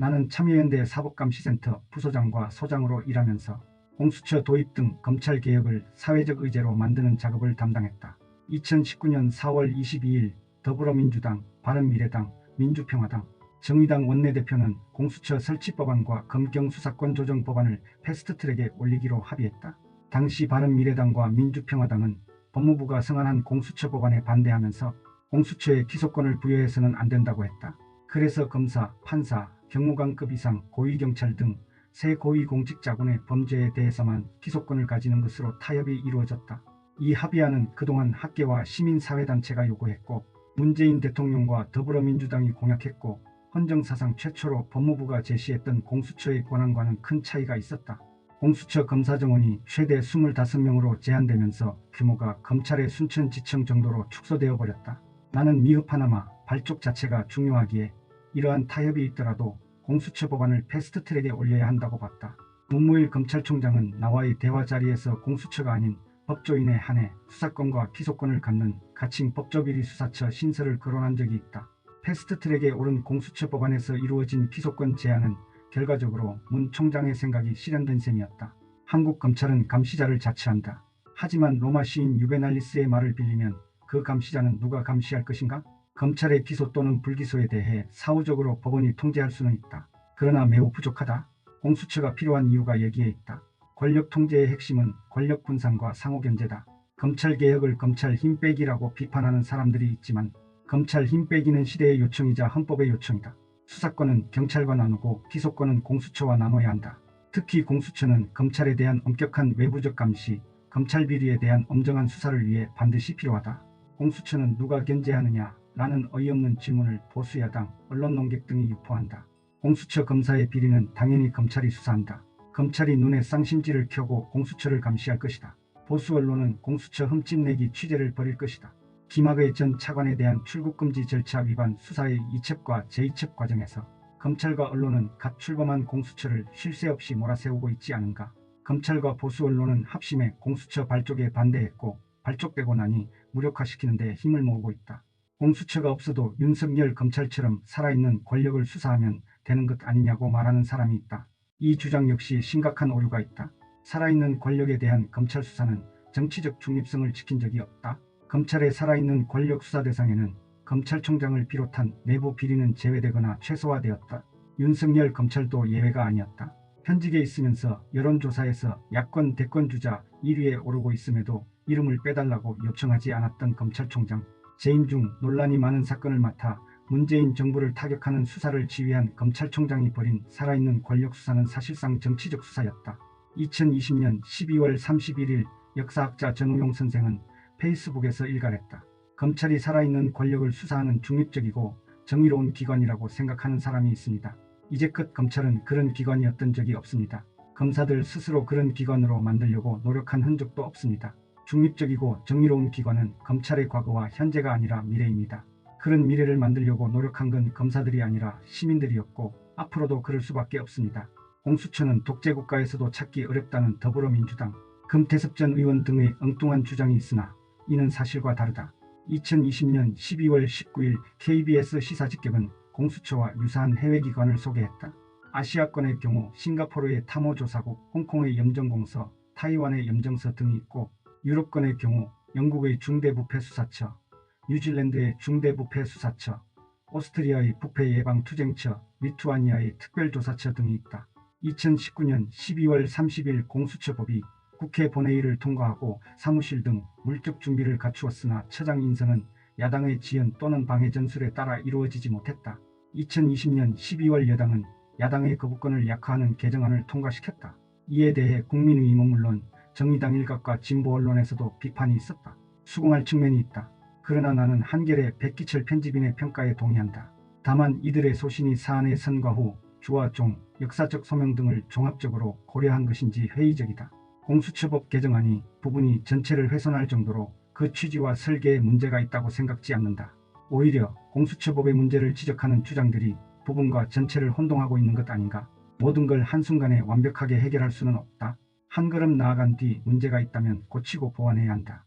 나는 참여연대 사법감시센터 부소장과 소장으로 일하면서 공수처 도입 등 검찰개혁을 사회적 의제로 만드는 작업을 담당했다. 2019년 4월 22일 더불어민주당, 바른미래당, 민주평화당, 정의당 원내대표는 공수처 설치법안과 검경수사권 조정법안을 패스트트랙에 올리기로 합의했다. 당시 바른미래당과 민주평화당은 법무부가 성안한 공수처 법안에 반대하면서 공수처에 기소권을 부여해서는 안 된다고 했다. 그래서 검사, 판사, 경무관급 이상 고위경찰 등 새 고위공직자군의 범죄에 대해서만 기소권을 가지는 것으로 타협이 이루어졌다. 이 합의안은 그동안 학계와 시민사회단체가 요구했고 문재인 대통령과 더불어민주당이 공약했고 헌정사상 최초로 법무부가 제시했던 공수처의 권한과는 큰 차이가 있었다. 공수처 검사 정원이 최대 25명으로 제한되면서 규모가 검찰의 순천지청 정도로 축소되어 버렸다. 나는 미흡하나마 발족 자체가 중요하기에 이러한 타협이 있더라도 공수처 법안을 패스트트랙에 올려야 한다고 봤다. 문무일 검찰총장은 나와의 대화 자리에서 공수처가 아닌 법조인에 한해 수사권과 기소권을 갖는 가칭 법조비리수사처 신설을 거론한 적이 있다. 패스트트랙에 오른 공수처 법안에서 이루어진 기소권 제한은 결과적으로 문 총장의 생각이 실현된 셈이었다. 한국 검찰은 감시자를 자처한다. 하지만 로마 시인 유베날리스의 말을 빌리면 그 감시자는 누가 감시할 것인가? 검찰의 기소 또는 불기소에 대해 사후적으로 법원이 통제할 수는 있다. 그러나 매우 부족하다. 공수처가 필요한 이유가 여기에 있다. 권력 통제의 핵심은 권력 분산과 상호견제다. 검찰 개혁을 검찰 힘 빼기라고 비판하는 사람들이 있지만 검찰 힘 빼기는 시대의 요청이자 헌법의 요청이다. 수사권은 경찰과 나누고 기소권은 공수처와 나눠야 한다. 특히 공수처는 검찰에 대한 엄격한 외부적 감시, 검찰 비리에 대한 엄정한 수사를 위해 반드시 필요하다. 공수처는 누가 견제하느냐? 라는 어이없는 질문을 보수야당, 언론 논객 등이 유포한다. 공수처 검사의 비리는 당연히 검찰이 수사한다. 검찰이 눈에 쌍심지를 켜고 공수처를 감시할 것이다. 보수 언론은 공수처 흠집내기 취재를 벌일 것이다. 김학의 전 차관에 대한 출국금지 절차 위반 수사의 2첩과 제2첩 과정에서 검찰과 언론은 갓 출범한 공수처를 쉴 새 없이 몰아세우고 있지 않은가. 검찰과 보수 언론은 합심해 공수처 발족에 반대했고 발족되고 나니 무력화시키는 데 힘을 모으고 있다. 공수처가 없어도 윤석열 검찰처럼 살아있는 권력을 수사하면 되는 것 아니냐고 말하는 사람이 있다. 이 주장 역시 심각한 오류가 있다. 살아있는 권력에 대한 검찰 수사는 정치적 중립성을 지킨 적이 없다. 검찰의 살아있는 권력 수사 대상에는 검찰총장을 비롯한 내부 비리는 제외되거나 최소화되었다. 윤석열 검찰도 예외가 아니었다. 현직에 있으면서 여론조사에서 야권 대권 주자 1위에 오르고 있음에도 이름을 빼달라고 요청하지 않았던 검찰총장. 재임 중 논란이 많은 사건을 맡아 문재인 정부를 타격하는 수사를 지휘한 검찰총장이 벌인 살아있는 권력 수사는 사실상 정치적 수사였다. 2020년 12월 31일 역사학자 전우용 선생은 페이스북에서 일갈했다. 검찰이 살아있는 권력을 수사하는 중립적이고 정의로운 기관이라고 생각하는 사람이 있습니다. 이제껏 검찰은 그런 기관이었던 적이 없습니다. 검사들 스스로 그런 기관으로 만들려고 노력한 흔적도 없습니다. 중립적이고 정의로운 기관은 검찰의 과거와 현재가 아니라 미래입니다. 그런 미래를 만들려고 노력한 건 검사들이 아니라 시민들이었고 앞으로도 그럴 수밖에 없습니다. 공수처는 독재국가에서도 찾기 어렵다는 더불어민주당, 금태섭 전 의원 등의 엉뚱한 주장이 있으나 이는 사실과 다르다. 2020년 12월 19일 KBS 시사직격은 공수처와 유사한 해외기관을 소개했다. 아시아권의 경우 싱가포르의 탐호조사국, 홍콩의 염정공서, 타이완의 염정서 등이 있고 유럽권의 경우 영국의 중대부패수사처, 뉴질랜드의 중대부패수사처, 오스트리아의 부패예방투쟁처, 리투아니아의 특별조사처 등이 있다. 2019년 12월 30일 공수처법이 국회 본회의를 통과하고 사무실 등 물적 준비를 갖추었으나 처장 인선은 야당의 지연 또는 방해 전술에 따라 이루어지지 못했다. 2020년 12월 여당은 야당의 거부권을 약화하는 개정안을 통과시켰다. 이에 대해 국민의힘은 물론 정의당 일각과 진보 언론에서도 비판이 있었다. 수긍할 측면이 있다. 그러나 나는 한겨레 백기철 편집인의 평가에 동의한다. 다만 이들의 소신이 사안의 선과 후, 주와 종, 역사적 소명 등을 종합적으로 고려한 것인지 회의적이다. 공수처법 개정안이 부분이 전체를 훼손할 정도로 그 취지와 설계에 문제가 있다고 생각지 않는다. 오히려 공수처법의 문제를 지적하는 주장들이 부분과 전체를 혼동하고 있는 것 아닌가. 모든 걸 한순간에 완벽하게 해결할 수는 없다. 한 걸음 나아간 뒤 문제가 있다면 고치고 보완해야 한다.